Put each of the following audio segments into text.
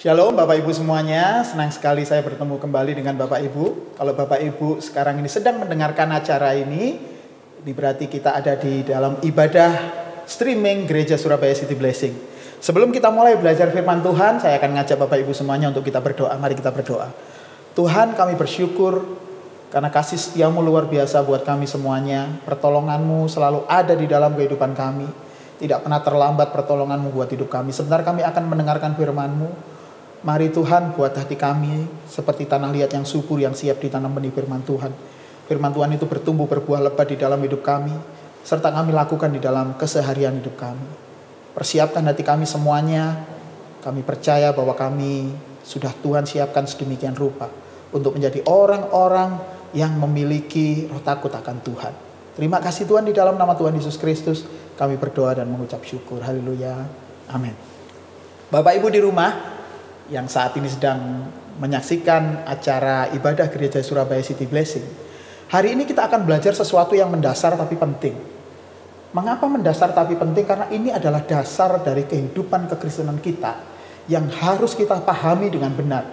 Shalom Bapak Ibu semuanya, senang sekali saya bertemu kembali dengan Bapak Ibu. Kalau Bapak Ibu sekarang ini sedang mendengarkan acara ini berarti kita ada di dalam ibadah streaming Gereja Surabaya City Blessing. Sebelum kita mulai belajar firman Tuhan, saya akan ngajak Bapak Ibu semuanya untuk kita berdoa. Mari kita berdoa. Tuhan, kami bersyukur karena kasih setiamu luar biasa buat kami semuanya. Pertolonganmu selalu ada di dalam kehidupan kami. Tidak pernah terlambat pertolonganmu buat hidup kami. Sebentar kami akan mendengarkan firman-Mu. Mari Tuhan buat hati kami seperti tanah liat yang subur yang siap ditanam benih firman Tuhan. Firman Tuhan itu bertumbuh berbuah lebat di dalam hidup kami, serta kami lakukan di dalam keseharian hidup kami. Persiapkan hati kami semuanya. Kami percaya bahwa kami sudah Tuhan siapkan sedemikian rupa untuk menjadi orang-orang yang memiliki roh takut akan Tuhan. Terima kasih Tuhan, di dalam nama Tuhan Yesus Kristus kami berdoa dan mengucap syukur. Haleluya. Amin. Bapak Ibu di rumah yang saat ini sedang menyaksikan acara ibadah Gereja Surabaya City Blessing, hari ini kita akan belajar sesuatu yang mendasar tapi penting. Mengapa mendasar tapi penting? Karena ini adalah dasar dari kehidupan kekristenan kita yang harus kita pahami dengan benar.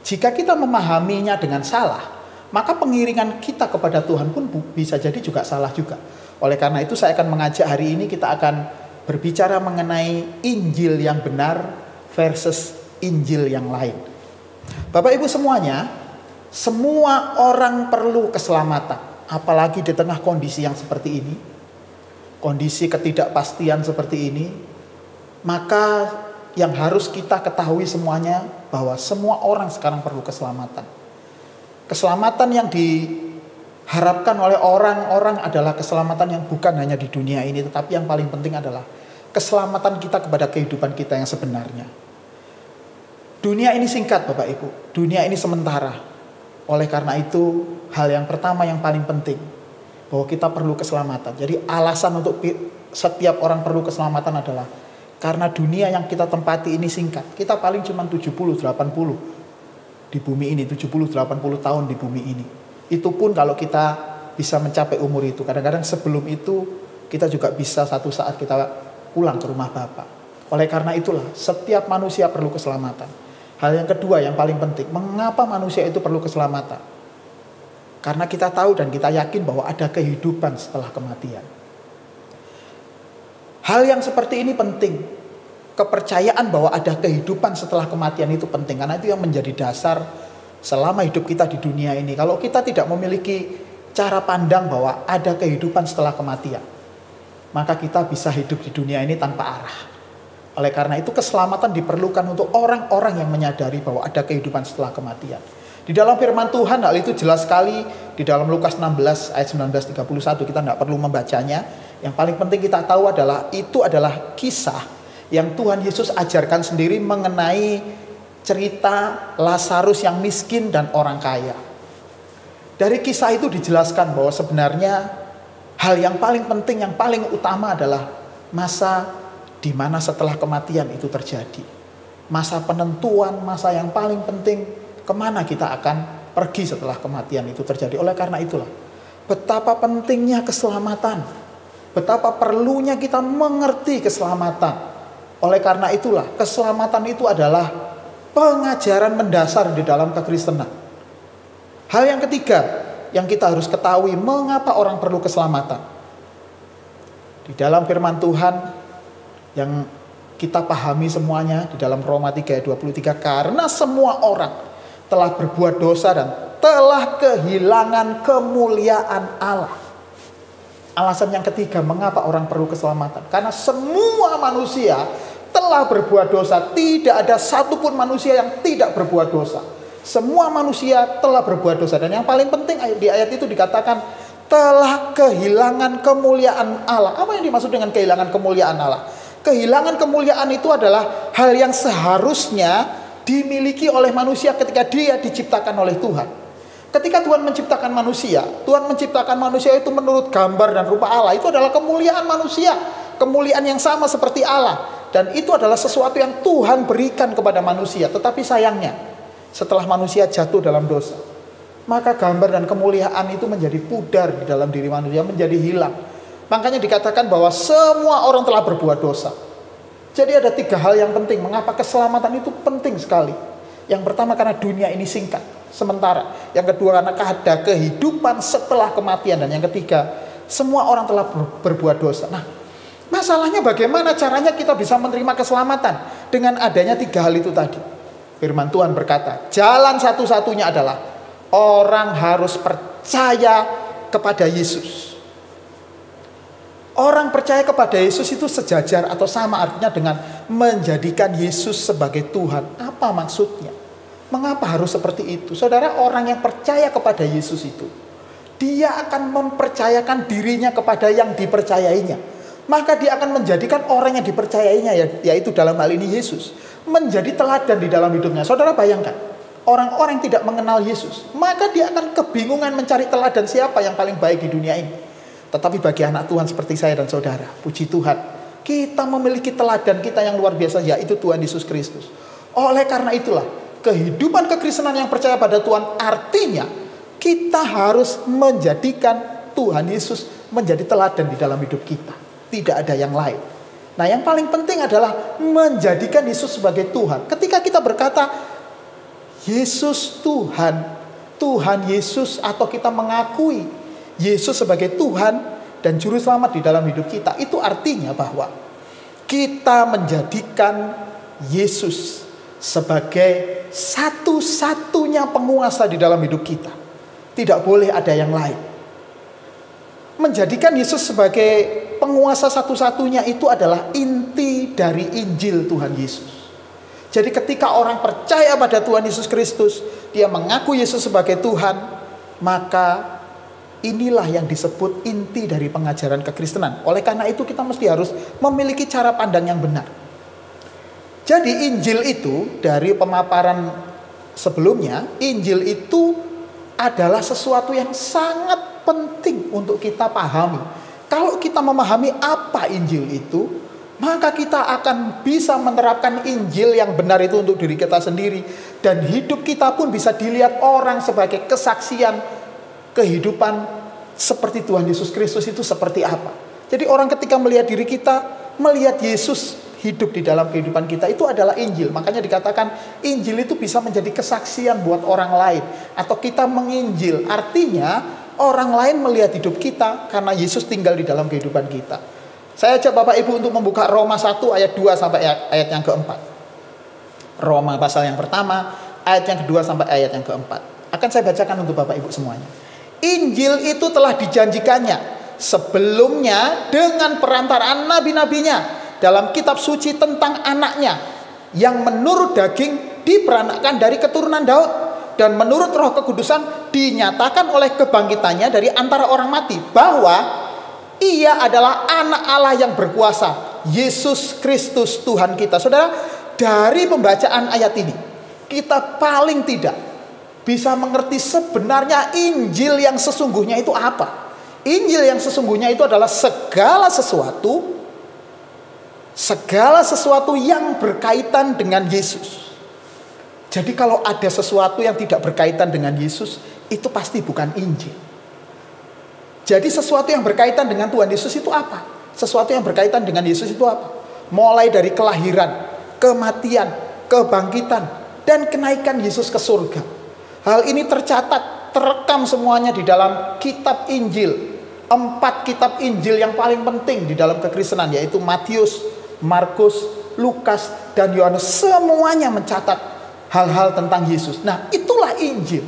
Jika kita memahaminya dengan salah, maka pengiringan kita kepada Tuhan pun bisa jadi juga salah juga. Oleh karena itu saya akan mengajak hari ini kita akan berbicara mengenai Injil yang benar versus Injil yang lain. Bapak Ibu semuanya, semua orang perlu keselamatan. Apalagi di tengah kondisi yang seperti ini, kondisi ketidakpastian seperti ini. Maka yang harus kita ketahui semuanya, bahwa semua orang sekarang perlu keselamatan. Keselamatan yang diharapkan oleh orang-orang adalah keselamatan yang bukan hanya di dunia ini, tetapi yang paling penting adalah keselamatan kita kepada kehidupan kita yang sebenarnya. Dunia ini singkat Bapak Ibu, dunia ini sementara. Oleh karena itu, hal yang pertama yang paling penting, bahwa kita perlu keselamatan. Jadi alasan untuk setiap orang perlu keselamatan adalah karena dunia yang kita tempati ini singkat. Kita paling cuma 70-80 di bumi ini, 70-80 tahun di bumi ini. Itu pun kalau kita bisa mencapai umur itu. Kadang-kadang sebelum itu kita juga bisa satu saat kita pulang ke rumah Bapa. Oleh karena itulah setiap manusia perlu keselamatan. Hal yang kedua yang paling penting, mengapa manusia itu perlu keselamatan? Karena kita tahu dan kita yakin bahwa ada kehidupan setelah kematian. Hal yang seperti ini penting. Kepercayaan bahwa ada kehidupan setelah kematian itu penting. Karena itu yang menjadi dasar selama hidup kita di dunia ini. Kalau kita tidak memiliki cara pandang bahwa ada kehidupan setelah kematian, maka kita bisa hidup di dunia ini tanpa arah. Oleh karena itu keselamatan diperlukan untuk orang-orang yang menyadari bahwa ada kehidupan setelah kematian. Di dalam firman Tuhan hal itu jelas sekali di dalam Lukas 16 ayat 19-31, kita tidak perlu membacanya. Yang paling penting kita tahu adalah itu adalah kisah yang Tuhan Yesus ajarkan sendiri mengenai cerita Lazarus yang miskin dan orang kaya. Dari kisah itu dijelaskan bahwa sebenarnya hal yang paling penting, yang paling utama adalah masa di mana setelah kematian itu terjadi. Masa penentuan, masa yang paling penting, kemana kita akan pergi setelah kematian itu terjadi. Oleh karena itulah, betapa pentingnya keselamatan. Betapa perlunya kita mengerti keselamatan. Oleh karena itulah, keselamatan itu adalah pengajaran mendasar di dalam kekristenan. Hal yang ketiga yang kita harus ketahui, mengapa orang perlu keselamatan. Di dalam firman Tuhan yang kita pahami semuanya di dalam Roma 3 ayat 23, karena semua orang telah berbuat dosa dan telah kehilangan kemuliaan Allah. Alasan yang ketiga mengapa orang perlu keselamatan, karena semua manusia telah berbuat dosa. Tidak ada satupun manusia yang tidak berbuat dosa. Semua manusia telah berbuat dosa. Dan yang paling penting di ayat itu dikatakan telah kehilangan kemuliaan Allah. Apa yang dimaksud dengan kehilangan kemuliaan Allah? Kehilangan kemuliaan itu adalah hal yang seharusnya dimiliki oleh manusia ketika dia diciptakan oleh Tuhan. Ketika Tuhan menciptakan manusia, Tuhan menciptakan manusia itu menurut gambar dan rupa Allah. Itu adalah kemuliaan manusia, kemuliaan yang sama seperti Allah. Dan itu adalah sesuatu yang Tuhan berikan kepada manusia. Tetapi sayangnya, setelah manusia jatuh dalam dosa, maka gambar dan kemuliaan itu menjadi pudar di dalam diri manusia, menjadi hilang. Makanya dikatakan bahwa semua orang telah berbuat dosa. Jadi ada 3 hal yang penting. Mengapa keselamatan itu penting sekali? Yang pertama karena dunia ini singkat, sementara. Yang kedua karena ada kehidupan setelah kematian. Dan yang ketiga, semua orang telah berbuat dosa. Nah, masalahnya bagaimana caranya kita bisa menerima keselamatan? Dengan adanya 3 hal itu tadi. Firman Tuhan berkata, jalan satu-satunya adalah orang harus percaya kepada Yesus. Orang percaya kepada Yesus itu sejajar atau sama artinya dengan menjadikan Yesus sebagai Tuhan. Apa maksudnya? Mengapa harus seperti itu? Saudara, orang yang percaya kepada Yesus itu, dia akan mempercayakan dirinya kepada yang dipercayainya. Maka dia akan menjadikan orang yang dipercayainya, yaitu dalam hal ini Yesus, menjadi teladan di dalam hidupnya. Saudara bayangkan, orang-orang yang tidak mengenal Yesus, maka dia akan kebingungan mencari teladan siapa yang paling baik di dunia ini. Tetapi bagi anak Tuhan seperti saya dan saudara, puji Tuhan, kita memiliki teladan kita yang luar biasa, yaitu Tuhan Yesus Kristus. Oleh karena itulah, kehidupan kekristenan yang percaya pada Tuhan artinya kita harus menjadikan Tuhan Yesus menjadi teladan di dalam hidup kita. Tidak ada yang lain. Nah, yang paling penting adalah menjadikan Yesus sebagai Tuhan. Ketika kita berkata Yesus Tuhan, Tuhan Yesus, atau kita mengakui Yesus sebagai Tuhan dan Juru Selamat di dalam hidup kita, itu artinya bahwa kita menjadikan Yesus sebagai satu-satunya penguasa di dalam hidup kita. Tidak boleh ada yang lain. Menjadikan Yesus sebagai penguasa satu-satunya itu adalah inti dari Injil Tuhan Yesus. Jadi ketika orang percaya pada Tuhan Yesus Kristus, dia mengaku Yesus sebagai Tuhan, maka inilah yang disebut inti dari pengajaran kekristenan. Oleh karena itu kita mesti harus memiliki cara pandang yang benar. Jadi Injil itu, dari pemaparan sebelumnya, Injil itu adalah sesuatu yang sangat penting untuk kita pahami. Kalau kita memahami apa Injil itu, maka kita akan bisa menerapkan Injil yang benar itu untuk diri kita sendiri. Dan hidup kita pun bisa dilihat orang sebagai kesaksian kehidupan seperti Tuhan Yesus Kristus itu seperti apa. Jadi orang ketika melihat diri kita, melihat Yesus hidup di dalam kehidupan kita, itu adalah Injil. Makanya dikatakan Injil itu bisa menjadi kesaksian buat orang lain. Atau kita menginjil, artinya orang lain melihat hidup kita karena Yesus tinggal di dalam kehidupan kita. Saya ajak Bapak Ibu untuk membuka Roma 1 ayat 2 sampai ayat yang keempat. Roma pasal yang pertama, ayat yang kedua sampai ayat yang keempat. Akan saya bacakan untuk Bapak Ibu semuanya. Injil itu telah dijanjikannya sebelumnya dengan perantaraan nabi-nabinya dalam kitab suci tentang anaknya yang menurut daging diperanakkan dari keturunan Daud dan menurut Roh Kekudusan dinyatakan oleh kebangkitannya dari antara orang mati bahwa ia adalah anak Allah yang berkuasa, Yesus Kristus Tuhan kita. Saudara, dari pembacaan ayat ini kita paling tidak bisa mengerti sebenarnya Injil yang sesungguhnya itu apa. Injil yang sesungguhnya itu adalah segala sesuatu yang berkaitan dengan Yesus. Jadi kalau ada sesuatu yang tidak berkaitan dengan Yesus, itu pasti bukan Injil. Jadi sesuatu yang berkaitan dengan Tuhan Yesus itu apa? Sesuatu yang berkaitan dengan Yesus itu apa? Mulai dari kelahiran, kematian, kebangkitan, dan kenaikan Yesus ke surga. Hal ini tercatat, terekam semuanya di dalam kitab Injil. 4 kitab Injil yang paling penting di dalam kekristenan, yaitu Matius, Markus, Lukas, dan Yohanes. Semuanya mencatat hal-hal tentang Yesus. Nah, itulah Injil.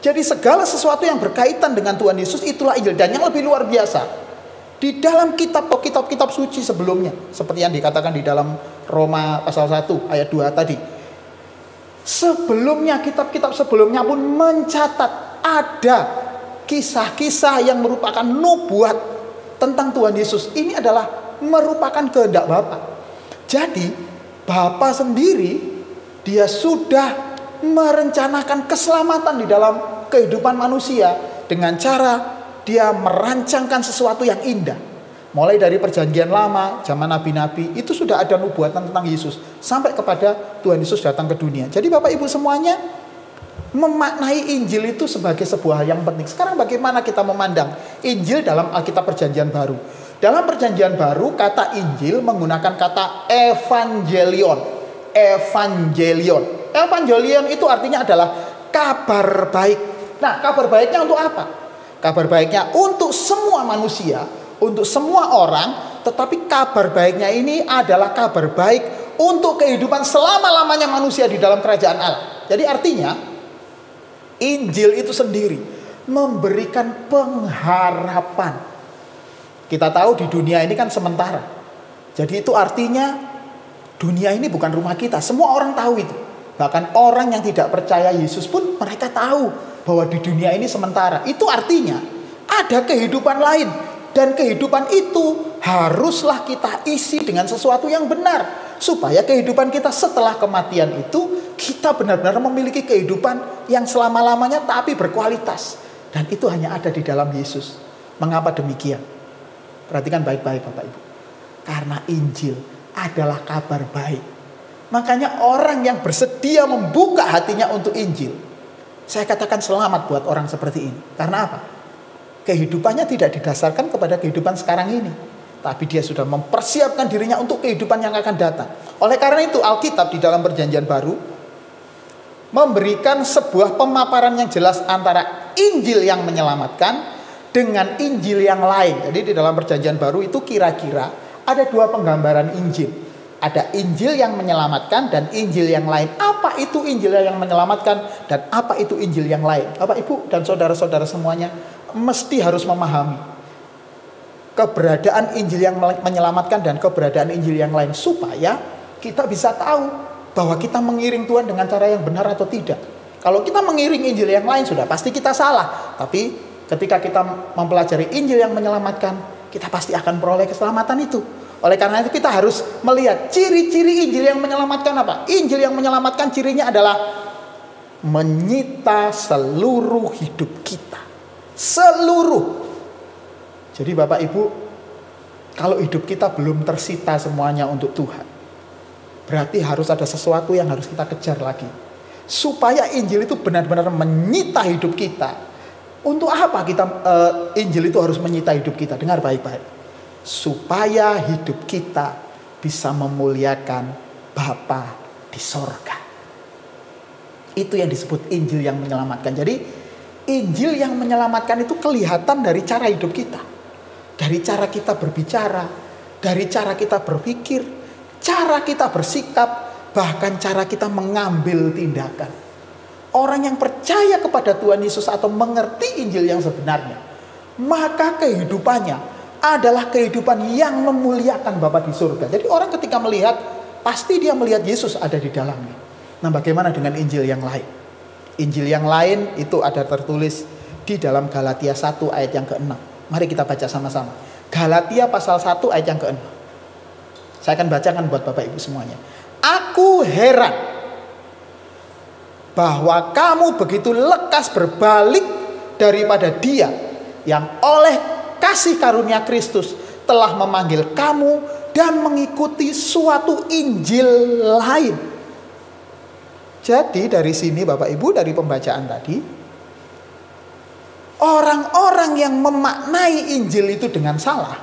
Jadi segala sesuatu yang berkaitan dengan Tuhan Yesus itulah Injil. Dan yang lebih luar biasa, di dalam kitab suci sebelumnya, seperti yang dikatakan di dalam Roma pasal 1 ayat 2 tadi, sebelumnya, kitab-kitab sebelumnya pun mencatat ada kisah-kisah yang merupakan nubuat tentang Tuhan Yesus. Ini adalah merupakan kehendak Bapa. Jadi Bapa sendiri, dia sudah merencanakan keselamatan di dalam kehidupan manusia dengan cara dia merancangkan sesuatu yang indah. Mulai dari perjanjian lama, zaman nabi-nabi, itu sudah ada nubuatan tentang Yesus. Sampai kepada Tuhan Yesus datang ke dunia. Jadi Bapak Ibu semuanya memaknai Injil itu sebagai sebuah hal yang penting. Sekarang bagaimana kita memandang Injil dalam Alkitab Perjanjian Baru? Dalam perjanjian baru kata Injil menggunakan kata evangelion. Evangelion. Evangelion itu artinya adalah kabar baik. Nah, kabar baiknya untuk apa? Kabar baiknya untuk semua manusia, untuk semua orang, tetapi kabar baiknya ini adalah kabar baik untuk kehidupan selama-lamanya manusia di dalam kerajaan Allah. Jadi artinya Injil itu sendiri memberikan pengharapan. Kita tahu di dunia ini kan sementara. Jadi itu artinya dunia ini bukan rumah kita. Semua orang tahu itu. Bahkan orang yang tidak percaya Yesus pun mereka tahu bahwa di dunia ini sementara. Itu artinya ada kehidupan lain. Dan kehidupan itu haruslah kita isi dengan sesuatu yang benar. Supaya kehidupan kita setelah kematian itu kita benar-benar memiliki kehidupan yang selama-lamanya tapi berkualitas. Dan itu hanya ada di dalam Yesus. Mengapa demikian? Perhatikan baik-baik Bapak Ibu. Karena Injil adalah kabar baik. Makanya orang yang bersedia membuka hatinya untuk Injil, saya katakan selamat buat orang seperti ini. Karena apa? Kehidupannya tidak didasarkan kepada kehidupan sekarang ini, tapi dia sudah mempersiapkan dirinya untuk kehidupan yang akan datang. Oleh karena itu Alkitab di dalam perjanjian baru memberikan sebuah pemaparan yang jelas antara Injil yang menyelamatkan dengan Injil yang lain. Jadi di dalam perjanjian baru itu kira-kira ada dua penggambaran Injil. Ada Injil yang menyelamatkan dan Injil yang lain. Apa itu Injil yang menyelamatkan dan apa itu Injil yang lain? Bapak, Ibu, dan saudara-saudara semuanya mesti harus memahami keberadaan Injil yang menyelamatkan dan keberadaan Injil yang lain, supaya kita bisa tahu bahwa kita mengiring Tuhan dengan cara yang benar atau tidak. Kalau kita mengiring Injil yang lain sudah pasti kita salah. Tapi ketika kita mempelajari Injil yang menyelamatkan, kita pasti akan peroleh keselamatan itu. Oleh karena itu kita harus melihat ciri-ciri Injil yang menyelamatkan apa? Injil yang menyelamatkan cirinya adalah menyita seluruh hidup kita. Seluruh. Jadi Bapak Ibu, kalau hidup kita belum tersita semuanya untuk Tuhan, berarti harus ada sesuatu yang harus kita kejar lagi. Supaya Injil itu benar-benar menyita hidup kita. Untuk apa Injil itu harus menyita hidup kita? Dengar baik-baik. Supaya hidup kita bisa memuliakan Bapa di sorga. Itu yang disebut Injil yang menyelamatkan. Jadi Injil yang menyelamatkan itu kelihatan dari cara hidup kita. Dari cara kita berbicara, dari cara kita berpikir, cara kita bersikap, bahkan cara kita mengambil tindakan. Orang yang percaya kepada Tuhan Yesus atau mengerti Injil yang sebenarnya, maka kehidupannya adalah kehidupan yang memuliakan Bapa di surga. Jadi orang ketika melihat, pasti dia melihat Yesus ada di dalamnya. Nah, bagaimana dengan Injil yang lain? Injil yang lain itu ada tertulis di dalam Galatia 1 ayat yang ke-6. Mari kita baca sama-sama. Galatia pasal 1 ayat yang ke-6. Saya akan bacakan buat Bapak Ibu semuanya. Aku heran bahwa kamu begitu lekas berbalik daripada Dia yang oleh kasih karunia Kristus telah memanggil kamu dan mengikuti suatu Injil lain. Jadi dari sini Bapak Ibu, dari pembacaan tadi, orang-orang yang memaknai Injil itu dengan salah,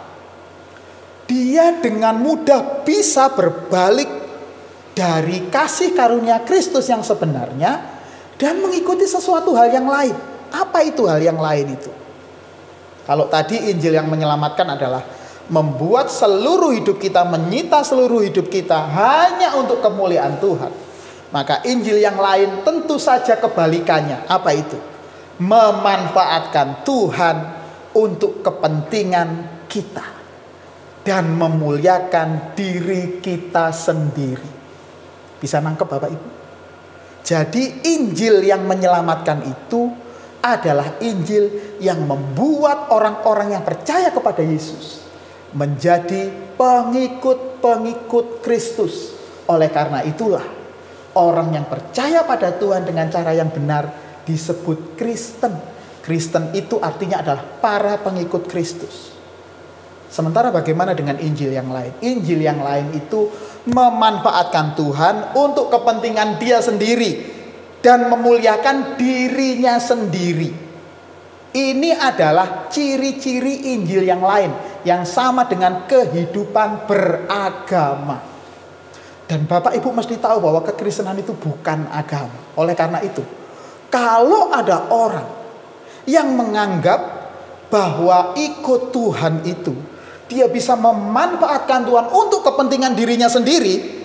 dia dengan mudah bisa berbalik dari kasih karunia Kristus yang sebenarnya dan mengikuti sesuatu hal yang lain. Apa itu hal yang lain itu? Kalau tadi Injil yang menyelamatkan adalah membuat seluruh hidup kita, menyita seluruh hidup kita hanya untuk kemuliaan Tuhan, maka Injil yang lain tentu saja kebalikannya. Apa itu? Memanfaatkan Tuhan untuk kepentingan kita dan memuliakan diri kita sendiri. Bisa nangkep Bapak Ibu? Jadi Injil yang menyelamatkan itu adalah Injil yang membuat orang-orang yang percaya kepada Yesus menjadi pengikut-pengikut Kristus. Oleh karena itulah orang yang percaya pada Tuhan dengan cara yang benar disebut Kristen. Kristen itu artinya adalah para pengikut Kristus. Sementara bagaimana dengan Injil yang lain? Injil yang lain itu memanfaatkan Tuhan untuk kepentingan dia sendiri dan memuliakan dirinya sendiri. Ini adalah ciri-ciri Injil yang lain yang sama dengan kehidupan beragama. Dan Bapak Ibu mesti tahu bahwa kekristenan itu bukan agama. Oleh karena itu, kalau ada orang yang menganggap bahwa ikut Tuhan itu dia bisa memanfaatkan Tuhan untuk kepentingan dirinya sendiri,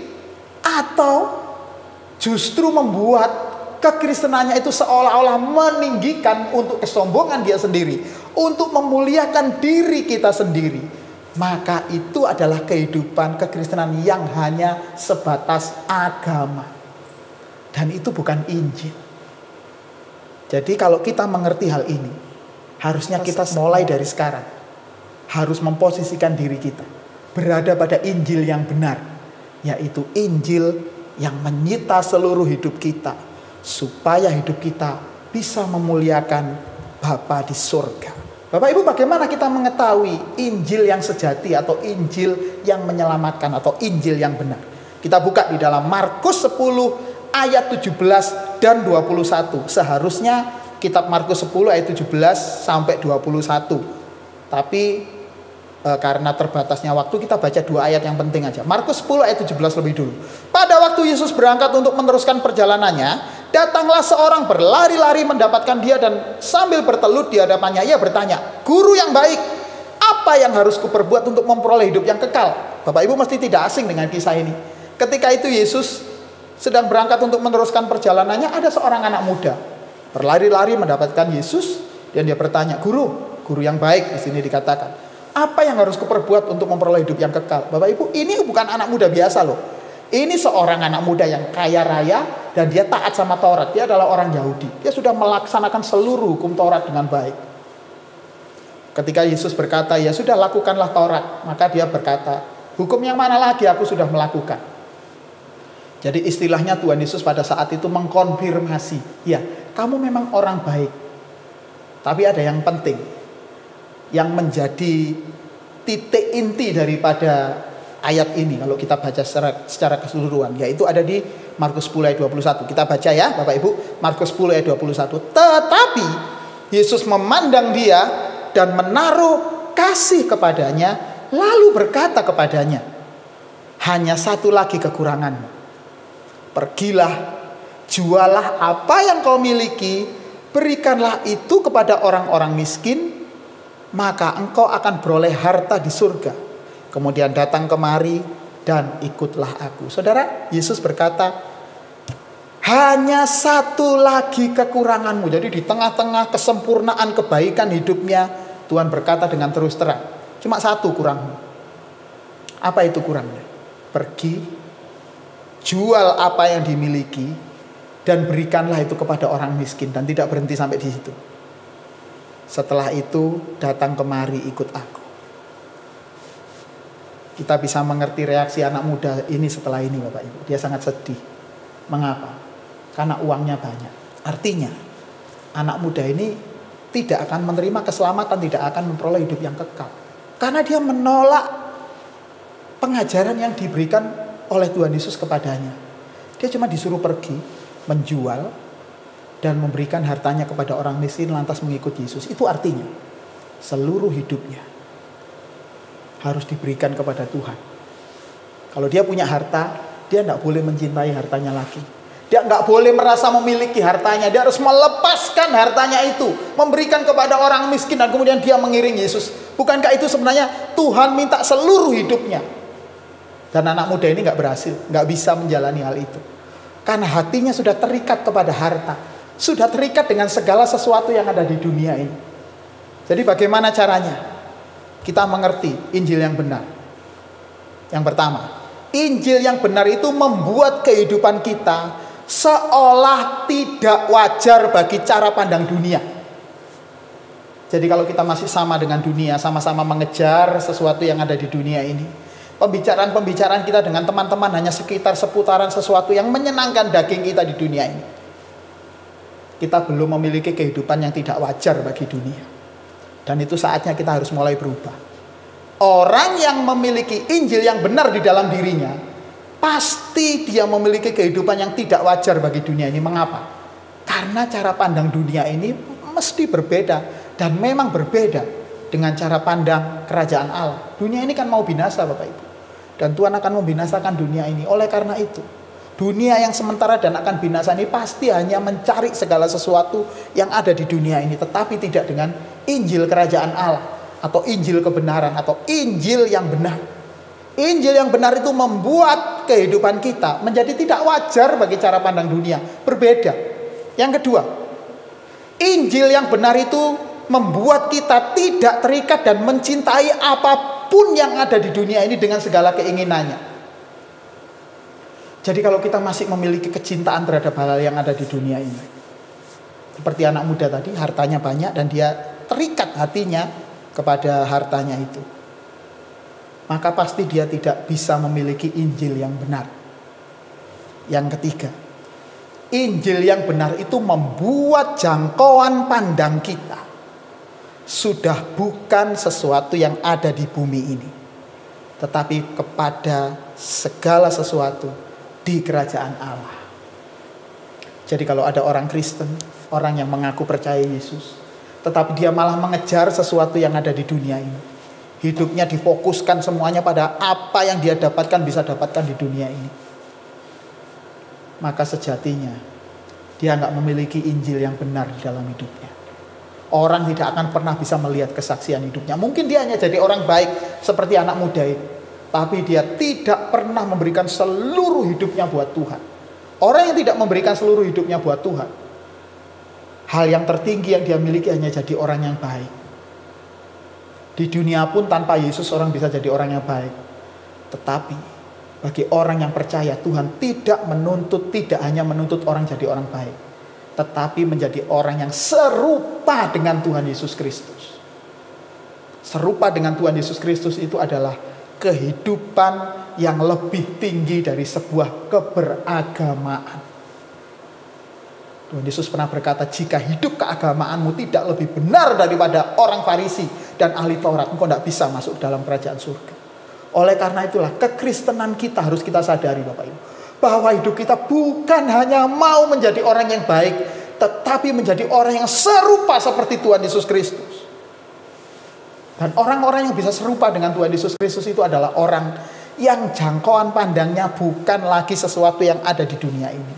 atau justru membuat kekristenannya itu seolah-olah meninggikan untuk kesombongan dia sendiri, untuk memuliakan diri kita sendiri, maka itu adalah kehidupan kekristenan yang hanya sebatas agama. Dan itu bukan Injil. Jadi kalau kita mengerti hal ini, harusnya kita mulai dari sekarang harus memposisikan diri kita berada pada Injil yang benar, yaitu Injil yang menyita seluruh hidup kita, supaya hidup kita bisa memuliakan Bapa di surga. Bapak Ibu, bagaimana kita mengetahui Injil yang sejati atau Injil yang menyelamatkan atau Injil yang benar? Kita buka di dalam Markus 10 ayat 17 dan 21. Seharusnya kitab Markus 10 ayat 17 sampai 21. Tapi karena terbatasnya waktu, kita baca 2 ayat yang penting aja. Markus 10 ayat 17 lebih dulu. Pada waktu Yesus berangkat untuk meneruskan perjalanannya, datanglah seorang berlari-lari mendapatkan dia, dan sambil bertelut di hadapannya ia bertanya, "Guru yang baik, apa yang harus kuperbuat untuk memperoleh hidup yang kekal?" Bapak Ibu mesti tidak asing dengan kisah ini. Ketika itu Yesus sedang berangkat untuk meneruskan perjalanannya, ada seorang anak muda berlari-lari mendapatkan Yesus, dan dia bertanya, "Guru yang baik," di sini dikatakan, "apa yang harus kuperbuat untuk memperoleh hidup yang kekal?" Bapak Ibu, ini bukan anak muda biasa loh. Ini seorang anak muda yang kaya raya dan dia taat sama Taurat. Dia adalah orang Yahudi. Dia sudah melaksanakan seluruh hukum Taurat dengan baik. Ketika Yesus berkata, "Ya sudah, lakukanlah Taurat," maka dia berkata, "Hukum yang mana lagi aku sudah melakukan?" Jadi istilahnya Tuhan Yesus pada saat itu mengkonfirmasi, "Ya, kamu memang orang baik. Tapi ada yang penting, yang menjadi titik inti daripada ayat ini kalau kita baca secara keseluruhan, yaitu ada di Markus 10 ayat 21. Kita baca ya Bapak Ibu, Markus 10 ayat 21. Tetapi Yesus memandang dia dan menaruh kasih kepadanya, lalu berkata kepadanya, "Hanya satu lagi kekuranganmu. Pergilah, jualah apa yang kau miliki, berikanlah itu kepada orang-orang miskin, maka engkau akan beroleh harta di surga. Kemudian datang kemari dan ikutlah aku." Saudara, Yesus berkata, hanya satu lagi kekuranganmu. Jadi di tengah-tengah kesempurnaan kebaikan hidupnya, Tuhan berkata dengan terus terang, cuma satu kurangmu. Apa itu kurangnya? Pergi, jual apa yang dimiliki, dan berikanlah itu kepada orang miskin. Dan tidak berhenti sampai di situ. Setelah itu datang kemari, ikut aku. Kita bisa mengerti reaksi anak muda ini setelah ini Bapak Ibu. Dia sangat sedih. Mengapa? Karena uangnya banyak. Artinya anak muda ini tidak akan menerima keselamatan, tidak akan memperoleh hidup yang kekal. Karena dia menolak pengajaran yang diberikan oleh Tuhan Yesus kepadanya. Dia cuma disuruh pergi, menjual, dan memberikan hartanya kepada orang miskin, lantas mengikut Yesus. Itu artinya seluruh hidupnya harus diberikan kepada Tuhan. Kalau dia punya harta, dia tidak boleh mencintai hartanya lagi. Dia nggak boleh merasa memiliki hartanya. Dia harus melepaskan hartanya itu, memberikan kepada orang miskin, dan kemudian dia mengiring Yesus. Bukankah itu sebenarnya Tuhan minta seluruh hidupnya? Dan anak muda ini nggak berhasil, nggak bisa menjalani hal itu. Karena hatinya sudah terikat kepada harta, sudah terikat dengan segala sesuatu yang ada di dunia ini. Jadi bagaimana caranya kita mengerti Injil yang benar? Yang pertama, Injil yang benar itu membuat kehidupan kita seolah tidak wajar bagi cara pandang dunia. Jadi kalau kita masih sama dengan dunia, sama-sama mengejar sesuatu yang ada di dunia ini, pembicaraan-pembicaraan kita dengan teman-teman hanya sekitar seputaran sesuatu yang menyenangkan daging kita di dunia ini, kita belum memiliki kehidupan yang tidak wajar bagi dunia. Dan itu saatnya kita harus mulai berubah. Orang yang memiliki Injil yang benar di dalam dirinya, pasti dia memiliki kehidupan yang tidak wajar bagi dunia ini. Mengapa? Karena cara pandang dunia ini mesti berbeda, dan memang berbeda dengan cara pandang kerajaan Allah. Dunia ini kan mau binasa Bapak Ibu. Dan Tuhan akan membinasakan dunia ini. Oleh karena itu, dunia yang sementara dan akan binasa ini pasti hanya mencari segala sesuatu yang ada di dunia ini. Tetapi tidak dengan Injil kerajaan Allah. Atau Injil kebenaran. Atau Injil yang benar. Injil yang benar itu membuat kehidupan kita menjadi tidak wajar bagi cara pandang dunia. Berbeda. Yang kedua, Injil yang benar itu membuat kita tidak terikat dan mencintai apapun yang ada di dunia ini dengan segala keinginannya. Jadi kalau kita masih memiliki kecintaan terhadap hal yang ada di dunia ini, seperti anak muda tadi, hartanya banyak dan dia terikat hatinya kepada hartanya itu, maka pasti dia tidak bisa memiliki Injil yang benar. Yang ketiga, Injil yang benar itu membuat jangkauan pandang kita sudah bukan sesuatu yang ada di bumi ini, tetapi kepada segala sesuatu di kerajaan Allah. Jadi kalau ada orang Kristen, orang yang mengaku percaya Yesus, tetapi dia malah mengejar sesuatu yang ada di dunia ini, hidupnya difokuskan semuanya pada apa yang dia dapatkan, bisa dapatkan di dunia ini, maka sejatinya dia nggak memiliki Injil yang benar di dalam hidupnya. Orang tidak akan pernah bisa melihat kesaksian hidupnya. Mungkin dia hanya jadi orang baik seperti anak muda itu, tapi dia tidak pernah memberikan seluruh hidupnya buat Tuhan. Orang yang tidak memberikan seluruh hidupnya buat Tuhan, hal yang tertinggi yang dia miliki hanya jadi orang yang baik. Di dunia pun tanpa Yesus orang bisa jadi orang yang baik. Tetapi bagi orang yang percaya, Tuhan tidak hanya menuntut orang jadi orang baik, tetapi menjadi orang yang serupa dengan Tuhan Yesus Kristus. Serupa dengan Tuhan Yesus Kristus itu adalah kehidupan yang lebih tinggi dari sebuah keberagamaan. Tuhan Yesus pernah berkata, jika hidup keagamaanmu tidak lebih benar daripada orang Farisi dan ahli Taurat, engkau tidak bisa masuk dalam kerajaan surga. Oleh karena itulah kekristenan kita harus kita sadari Bapak Ibu, bahwa hidup kita bukan hanya mau menjadi orang yang baik, tetapi menjadi orang yang serupa seperti Tuhan Yesus Kristus. Dan orang-orang yang bisa serupa dengan Tuhan Yesus Kristus itu adalah orang yang jangkauan pandangnya bukan lagi sesuatu yang ada di dunia ini,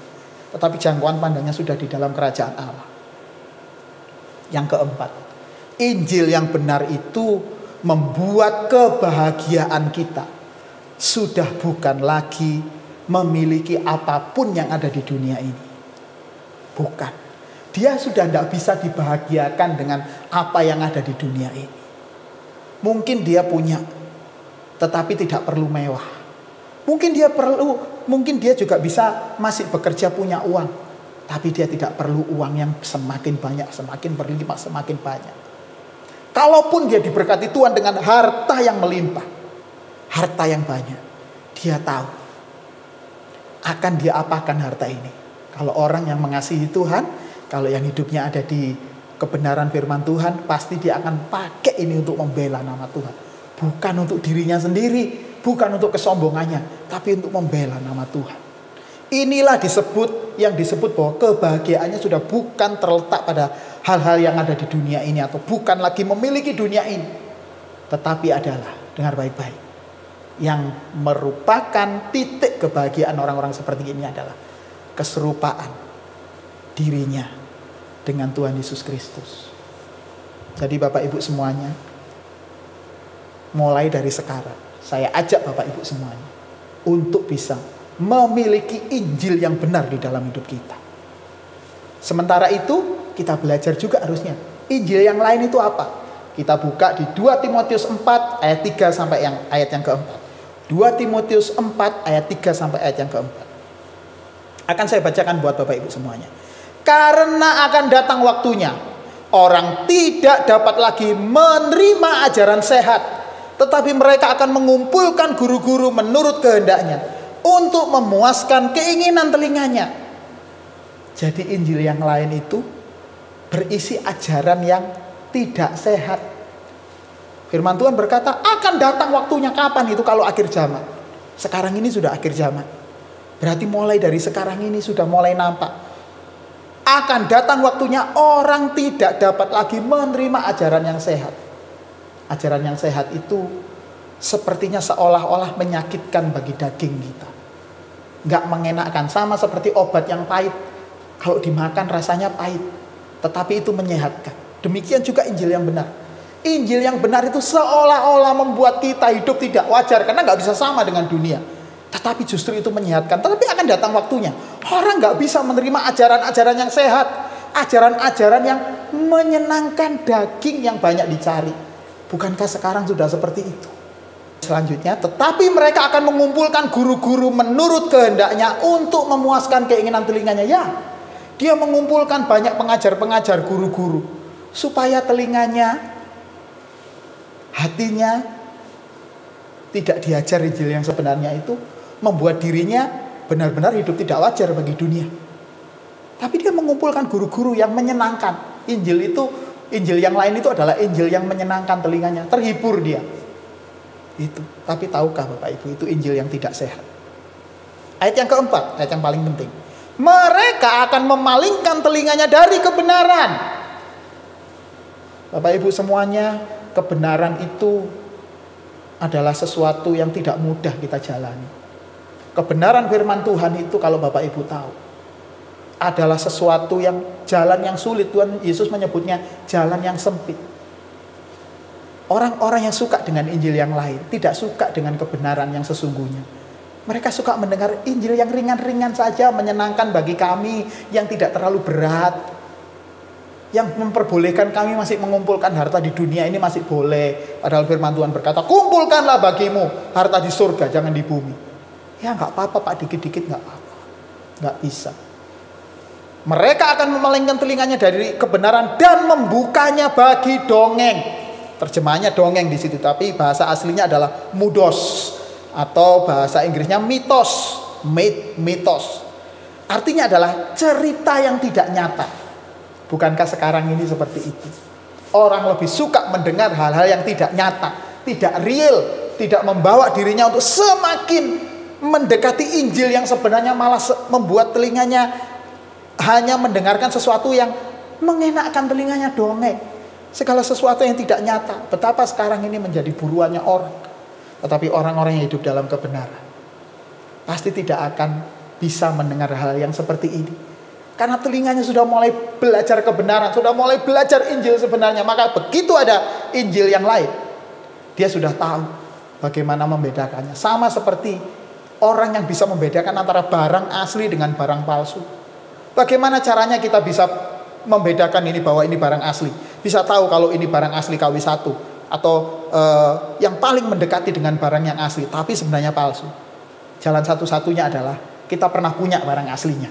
tetapi jangkauan pandangnya sudah di dalam kerajaan Allah. Yang keempat, Injil yang benar itu membuat kebahagiaan kita sudah bukan lagi memiliki apapun yang ada di dunia ini. Bukan. Dia sudah tidak bisa dibahagiakan dengan apa yang ada di dunia ini. Mungkin dia punya, tetapi tidak perlu mewah. Mungkin dia juga bisa masih bekerja punya uang, tapi dia tidak perlu uang yang semakin banyak, semakin berlimpah, semakin banyak. Kalaupun dia diberkati Tuhan dengan harta yang melimpah, harta yang banyak, dia tahu akan dia apakan harta ini. Kalau orang yang mengasihi Tuhan, kalau yang hidupnya ada di kebenaran firman Tuhan, pasti dia akan pakai ini untuk membela nama Tuhan. Bukan untuk dirinya sendiri, bukan untuk kesombongannya, tapi untuk membela nama Tuhan. Inilah yang disebut bahwa kebahagiaannya sudah bukan terletak pada hal-hal yang ada di dunia ini, atau bukan lagi memiliki dunia ini, tetapi adalah, dengar baik-baik, yang merupakan titik kebahagiaan orang-orang seperti ini adalah keserupaan dirinya dengan Tuhan Yesus Kristus. Jadi Bapak Ibu semuanya, mulai dari sekarang saya ajak Bapak Ibu semuanya untuk bisa memiliki Injil yang benar di dalam hidup kita. Sementara itu kita belajar juga harusnya Injil yang lain itu apa. Kita buka di 2 Timotius 4 ayat 3 sampai ayat yang keempat. 2 Timotius 4 ayat 3 sampai ayat yang keempat. Akan saya bacakan buat Bapak Ibu semuanya. Karena akan datang waktunya, orang tidak dapat lagi menerima ajaran sehat, tetapi mereka akan mengumpulkan guru-guru menurut kehendaknya untuk memuaskan keinginan telinganya. Jadi Injil yang lain itu berisi ajaran yang tidak sehat. Firman Tuhan berkata, akan datang waktunya. Kapan itu? Kalau akhir zaman. Sekarang ini sudah akhir zaman. Berarti mulai dari sekarang ini sudah mulai nampak. Akan datang waktunya orang tidak dapat lagi menerima ajaran yang sehat. Ajaran yang sehat itu sepertinya seolah-olah menyakitkan bagi daging kita. Nggak mengenakkan, sama seperti obat yang pahit. Kalau dimakan rasanya pahit, tetapi itu menyehatkan. Demikian juga Injil yang benar. Injil yang benar itu seolah-olah membuat kita hidup tidak wajar, karena nggak bisa sama dengan dunia. Tetapi justru itu menyehatkan. Tetapi akan datang waktunya, orang nggak bisa menerima ajaran-ajaran yang sehat, ajaran-ajaran yang menyenangkan daging yang banyak dicari. Bukankah sekarang sudah seperti itu? Selanjutnya, tetapi mereka akan mengumpulkan guru-guru menurut kehendaknya untuk memuaskan keinginan telinganya. Ya, dia mengumpulkan banyak pengajar-pengajar, guru-guru, supaya telinganya, hatinya tidak diajar Injil yang sebenarnya itu, membuat dirinya benar-benar hidup tidak wajar bagi dunia. Tapi dia mengumpulkan guru-guru yang menyenangkan. Injil yang lain itu adalah Injil yang menyenangkan telinganya, terhibur dia. Itu. Tapi tahukah Bapak Ibu, itu Injil yang tidak sehat. Ayat yang keempat, ayat yang paling penting. Mereka akan memalingkan telinganya dari kebenaran. Bapak Ibu semuanya, kebenaran itu adalah sesuatu yang tidak mudah kita jalani. Kebenaran firman Tuhan itu, kalau Bapak Ibu tahu, adalah sesuatu yang jalan yang sulit. Tuhan Yesus menyebutnya jalan yang sempit. Orang-orang yang suka dengan Injil yang lain tidak suka dengan kebenaran yang sesungguhnya. Mereka suka mendengar Injil yang ringan-ringan saja, menyenangkan bagi kami, yang tidak terlalu berat, yang memperbolehkan kami masih mengumpulkan harta di dunia ini masih boleh. Padahal firman Tuhan berkata, kumpulkanlah bagimu harta di surga, jangan di bumi. Ya nggak apa-apa Pak, dikit-dikit nggak apa-apa. Nggak bisa. Mereka akan memalingkan telinganya dari kebenaran dan membukanya bagi dongeng. Terjemahannya dongeng di situ, tapi bahasa aslinya adalah mudos, atau bahasa Inggrisnya mitos, mitos. Artinya adalah cerita yang tidak nyata. Bukankah sekarang ini seperti itu? Orang lebih suka mendengar hal-hal yang tidak nyata, tidak real, tidak membawa dirinya untuk semakin mendekati Injil yang sebenarnya, malah membuat telinganya hanya mendengarkan sesuatu yang mengenakkan telinganya, dongeng. Segala sesuatu yang tidak nyata. Betapa sekarang ini menjadi buruannya orang. Tetapi orang-orang yang hidup dalam kebenaran pasti tidak akan bisa mendengar hal yang seperti ini. Karena telinganya sudah mulai belajar kebenaran, sudah mulai belajar Injil sebenarnya. Maka begitu ada Injil yang lain, dia sudah tahu bagaimana membedakannya. Sama seperti orang yang bisa membedakan antara barang asli dengan barang palsu. Bagaimana caranya kita bisa membedakan ini bahwa ini barang asli? Bisa tahu kalau ini barang asli KW1 atau yang paling mendekati dengan barang yang asli, tapi sebenarnya palsu. Jalan satu-satunya adalah kita pernah punya barang aslinya.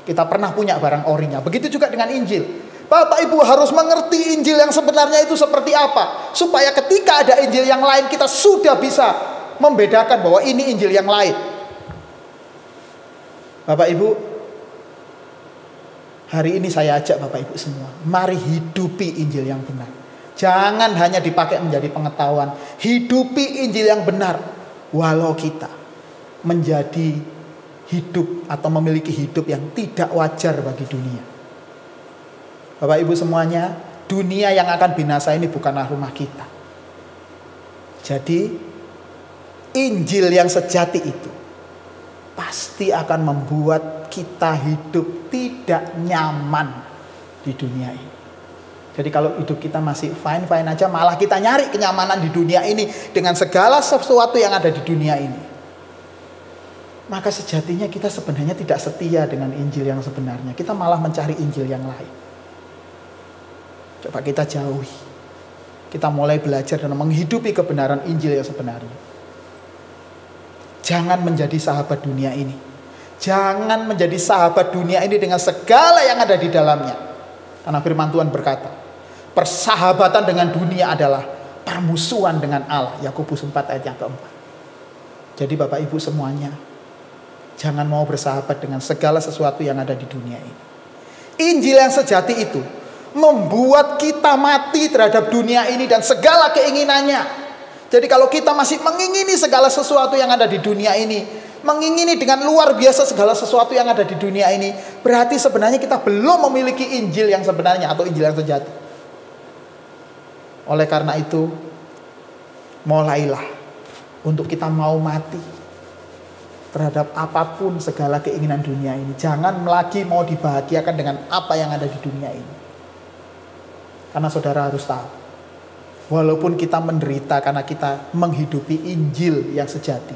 Kita pernah punya barang orinya. Begitu juga dengan Injil. Bapak Ibu harus mengerti Injil yang sebenarnya itu seperti apa, supaya ketika ada Injil yang lain kita sudah bisa membedakan bahwa ini Injil yang lain. Bapak Ibu, hari ini saya ajak Bapak Ibu semua, mari hidupi Injil yang benar. Jangan hanya dipakai menjadi pengetahuan. Hidupi Injil yang benar. Walau kita menjadi hidup atau memiliki hidup yang tidak wajar bagi dunia. Bapak Ibu semuanya, dunia yang akan binasa ini bukanlah rumah kita. Jadi Injil yang sejati itu pasti akan membuat kita hidup tidak nyaman di dunia ini. Jadi kalau hidup kita masih fine-fine aja, malah kita nyari kenyamanan di dunia ini dengan segala sesuatu yang ada di dunia ini, maka sejatinya kita sebenarnya tidak setia dengan Injil yang sebenarnya. Kita malah mencari Injil yang lain. Coba kita jauhi. Kita mulai belajar dan menghidupi kebenaran Injil yang sebenarnya. Jangan menjadi sahabat dunia ini. Jangan menjadi sahabat dunia ini dengan segala yang ada di dalamnya. Karena firman Tuhan berkata, persahabatan dengan dunia adalah permusuhan dengan Allah. Yakobus 4 ayat yang keempat. Jadi Bapak Ibu semuanya, jangan mau bersahabat dengan segala sesuatu yang ada di dunia ini. Injil yang sejati itu membuat kita mati terhadap dunia ini dan segala keinginannya. Jadi kalau kita masih mengingini segala sesuatu yang ada di dunia ini, mengingini dengan luar biasa segala sesuatu yang ada di dunia ini, berarti sebenarnya kita belum memiliki Injil yang sebenarnya atau Injil yang sejati. Oleh karena itu, mulailah untuk kita mau mati terhadap apapun segala keinginan dunia ini. Jangan lagi mau dibahagiakan dengan apa yang ada di dunia ini. Karena saudara harus tahu, walaupun kita menderita karena kita menghidupi Injil yang sejati,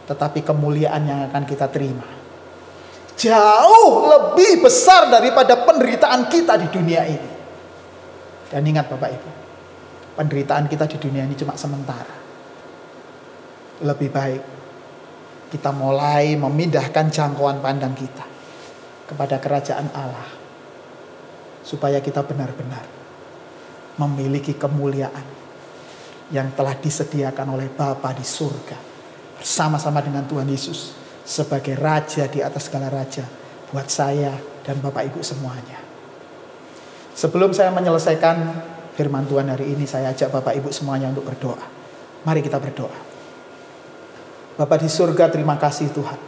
tetapi kemuliaan yang akan kita terima jauh lebih besar daripada penderitaan kita di dunia ini. Dan ingat Bapak Ibu, penderitaan kita di dunia ini cuma sementara. Lebih baik kita mulai memindahkan jangkauan pandang kita kepada kerajaan Allah, supaya kita benar-benar memiliki kemuliaan yang telah disediakan oleh Bapa di surga, bersama-sama dengan Tuhan Yesus sebagai Raja di atas segala raja buat saya dan Bapak Ibu semuanya. Sebelum saya menyelesaikan firman Tuhan hari ini, saya ajak Bapak Ibu semuanya untuk berdoa. Mari kita berdoa. Bapa di surga, terima kasih Tuhan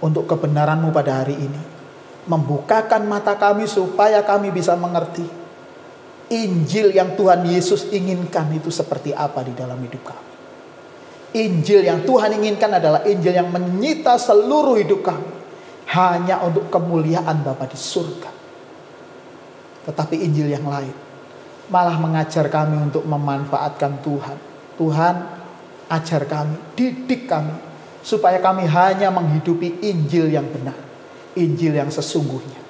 untuk kebenaran-Mu pada hari ini. Membukakan mata kami supaya kami bisa mengerti Injil yang Tuhan Yesus inginkan itu seperti apa di dalam hidup kami. Injil yang Tuhan inginkan adalah Injil yang menyita seluruh hidup kami, hanya untuk kemuliaan Bapa di surga. Tetapi Injil yang lain malah mengajar kami untuk memanfaatkan Tuhan. Tuhan, ajar kami, didik kami, supaya kami hanya menghidupi Injil yang benar, Injil yang sesungguhnya.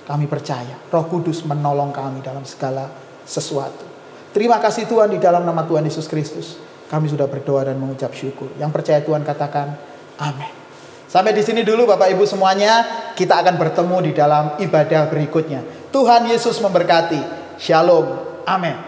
Kami percaya Roh Kudus menolong kami dalam segala sesuatu. Terima kasih Tuhan, di dalam nama Tuhan Yesus Kristus kami sudah berdoa dan mengucap syukur. Yang percaya Tuhan katakan amin. Sampai di sini dulu Bapak Ibu semuanya. Kita akan bertemu di dalam ibadah berikutnya. Tuhan Yesus memberkati. Shalom. Amin.